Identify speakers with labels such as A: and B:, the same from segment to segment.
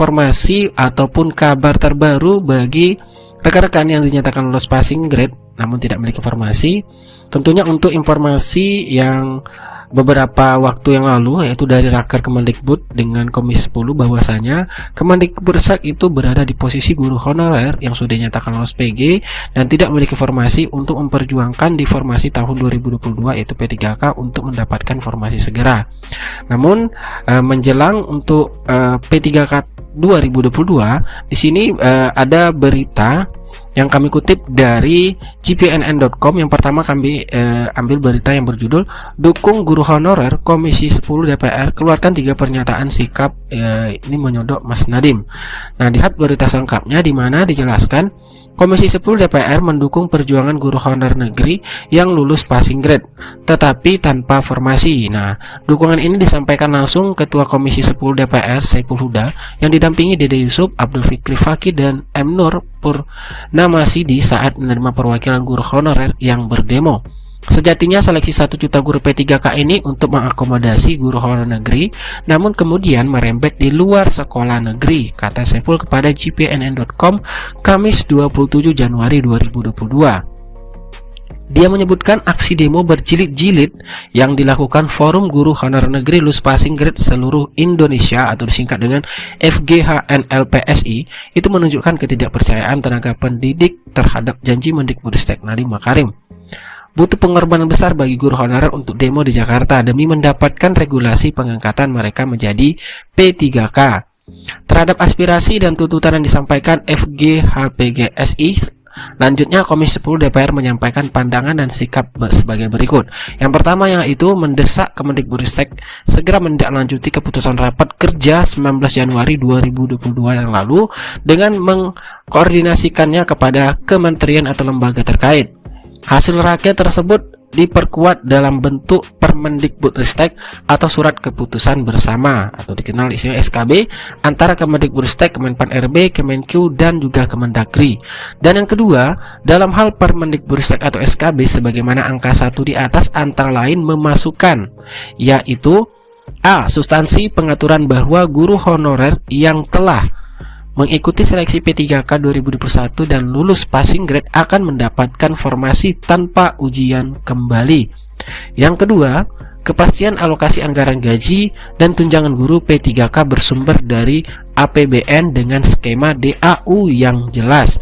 A: informasi ataupun kabar terbaru bagi rekan-rekan yang dinyatakan lolos passing grade namun tidak memiliki informasi. Tentunya untuk informasi yang beberapa waktu yang lalu, yaitu dari Raker Kemendikbud dengan Komisi 10, bahwasanya Kemendikbudristek itu berada di posisi guru honorer yang sudah dinyatakan lolos PG dan tidak memiliki formasi untuk memperjuangkan di formasi tahun 2022 yaitu P3K untuk mendapatkan formasi segera. Namun menjelang untuk P3K 2022 di sini ada berita yang kami kutip dari gpnn.com. Yang pertama kami ambil berita yang berjudul "Dukung Guru Honorer, Komisi 10 DPR keluarkan 3 pernyataan sikap ini menyodok Mas Nadiem." Nah, lihat berita selengkapnya di mana dijelaskan Komisi 10 DPR mendukung perjuangan guru honorer negeri yang lulus passing grade tetapi tanpa formasi. Nah, dukungan ini disampaikan langsung Ketua Komisi 10 DPR Saiful Huda yang didampingi Dede Yusuf, Abdul Fikri Fakih dan M. Nur Purnamasidi saat menerima perwakilan guru honorer yang berdemo. Sejatinya seleksi 1 juta guru P3K ini untuk mengakomodasi guru honorer negeri, namun kemudian merembet di luar sekolah negeri, kata Saiful kepada gpnn.com Kamis 27 Januari 2022. Dia menyebutkan aksi demo berjilid-jilid yang dilakukan Forum Guru Honorer Negeri Lulus Passing Grade Seluruh Indonesia atau disingkat dengan FGHNLPSI itu menunjukkan ketidakpercayaan tenaga pendidik terhadap janji Mendikbudristek Nadiem Makarim. Butuh pengorbanan besar bagi guru honorer untuk demo di Jakarta demi mendapatkan regulasi pengangkatan mereka menjadi P3K. Terhadap aspirasi dan tuntutan yang disampaikan FGHPGSI, lanjutnya Komisi 10 DPR menyampaikan pandangan dan sikap sebagai berikut. Yang pertama yaitu mendesak Kemendikbudristek segera menindaklanjuti keputusan rapat kerja 19 Januari 2022 yang lalu dengan mengkoordinasikannya kepada kementerian atau lembaga terkait. Hasil rakyat tersebut diperkuat dalam bentuk Permendikbudristek atau surat keputusan bersama atau dikenal istilah SKB antara Kemendikbudristek, Kemenpan RB, Kemenq dan juga Kemendagri. Dan yang kedua, dalam hal Permendikbudristek atau SKB sebagaimana angka 1 di atas antara lain memasukkan yaitu A. Substansi pengaturan bahwa guru honorer yang telah mengikuti seleksi P3K 2021 dan lulus passing grade akan mendapatkan formasi tanpa ujian kembali. Yang kedua, kepastian alokasi anggaran gaji dan tunjangan guru P3K bersumber dari APBN dengan skema DAU yang jelas.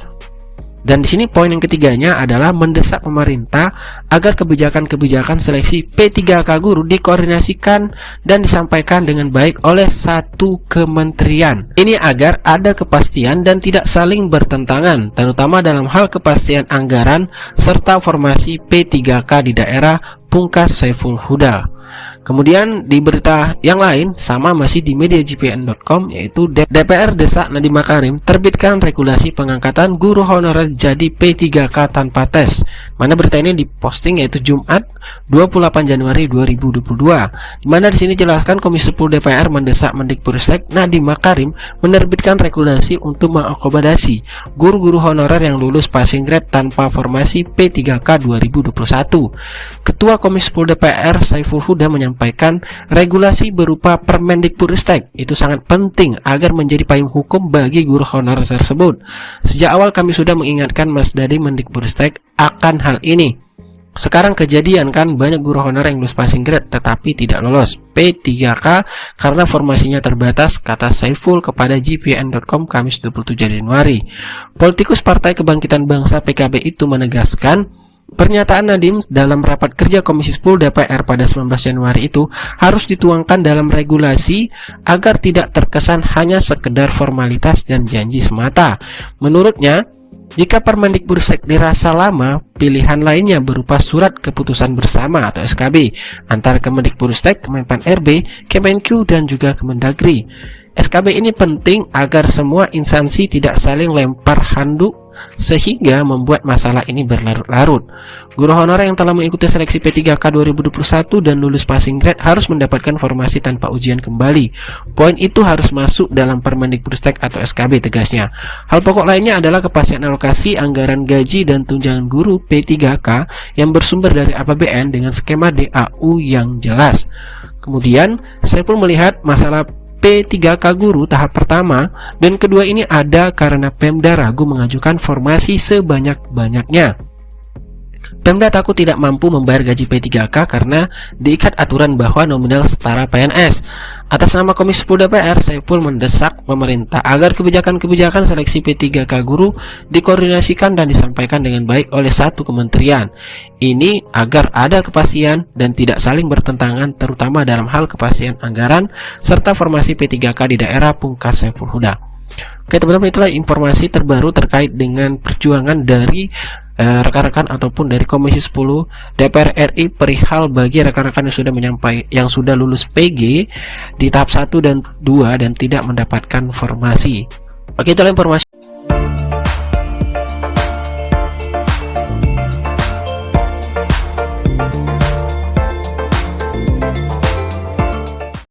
A: Dan di sini poin yang ketiganya adalah mendesak pemerintah agar kebijakan-kebijakan seleksi P3K guru dikoordinasikan dan disampaikan dengan baik oleh satu kementerian. Ini agar ada kepastian dan tidak saling bertentangan, terutama dalam hal kepastian anggaran serta formasi P3K di daerah, pungkas Saiful Huda. Kemudian di berita yang lain sama masih di media gpn.com yaitu DPR desak Nadiem Makarim terbitkan regulasi pengangkatan guru honorer jadi P3K tanpa tes. Mana berita ini diposting yaitu Jumat 28 Januari 2022. Di mana di sini jelaskan Komisi 10 DPR mendesak Mendikbudristek Nadiem Makarim menerbitkan regulasi untuk mengakomodasi guru-guru honorer yang lulus passing grade tanpa formasi P3K 2021. Ketua Komisi 10 DPR Saiful Huda menyampaikan regulasi berupa Permendikbudristek itu sangat penting agar menjadi payung hukum bagi guru honorer tersebut. Sejak awal kami sudah mengingatkan Mas Nadiem Mendikbudristek akan hal ini. Sekarang kejadian kan banyak guru honorer yang lulus passing grade tetapi tidak lolos P3K karena formasinya terbatas, kata Saiful kepada gpn.com Kamis 27 Januari. Politikus Partai Kebangkitan Bangsa PKB itu menegaskan pernyataan Nadiem dalam rapat kerja Komisi 10 DPR pada 19 Januari itu harus dituangkan dalam regulasi agar tidak terkesan hanya sekedar formalitas dan janji semata. Menurutnya, jika Permendikbudristek dirasa lama, pilihan lainnya berupa surat keputusan bersama atau SKB antara Kemendikbudristek, Kemenpan RB, Kemenq dan juga Kemendagri. SKB ini penting agar semua instansi tidak saling lempar handuk sehingga membuat masalah ini berlarut-larut. Guru honorer yang telah mengikuti seleksi P3K 2021 dan lulus passing grade harus mendapatkan formasi tanpa ujian kembali. Poin itu harus masuk dalam Permendikbudristek atau SKB, tegasnya. Hal pokok lainnya adalah kepastian alokasi anggaran gaji dan tunjangan guru P3K yang bersumber dari APBN dengan skema DAU yang jelas. Kemudian, saya pun melihat masalah P3K guru tahap pertama dan kedua ini ada karena Pemda ragu mengajukan formasi sebanyak-banyaknya. Pemda takut tidak mampu membayar gaji P3K karena diikat aturan bahwa nominal setara PNS. Atas nama Komisi 10 DPR, Saiful mendesak pemerintah agar kebijakan-kebijakan seleksi P3K guru dikoordinasikan dan disampaikan dengan baik oleh satu kementerian. Ini agar ada kepastian dan tidak saling bertentangan, terutama dalam hal kepastian anggaran serta formasi P3K di daerah, pungkas Saiful Huda. Oke teman-teman, itulah informasi terbaru terkait dengan perjuangan dari rekan-rekan ataupun dari Komisi 10 DPR RI perihal bagi rekan-rekan yang sudah lulus PG di tahap 1 dan 2 dan tidak mendapatkan formasi. Oke, itulah informasi.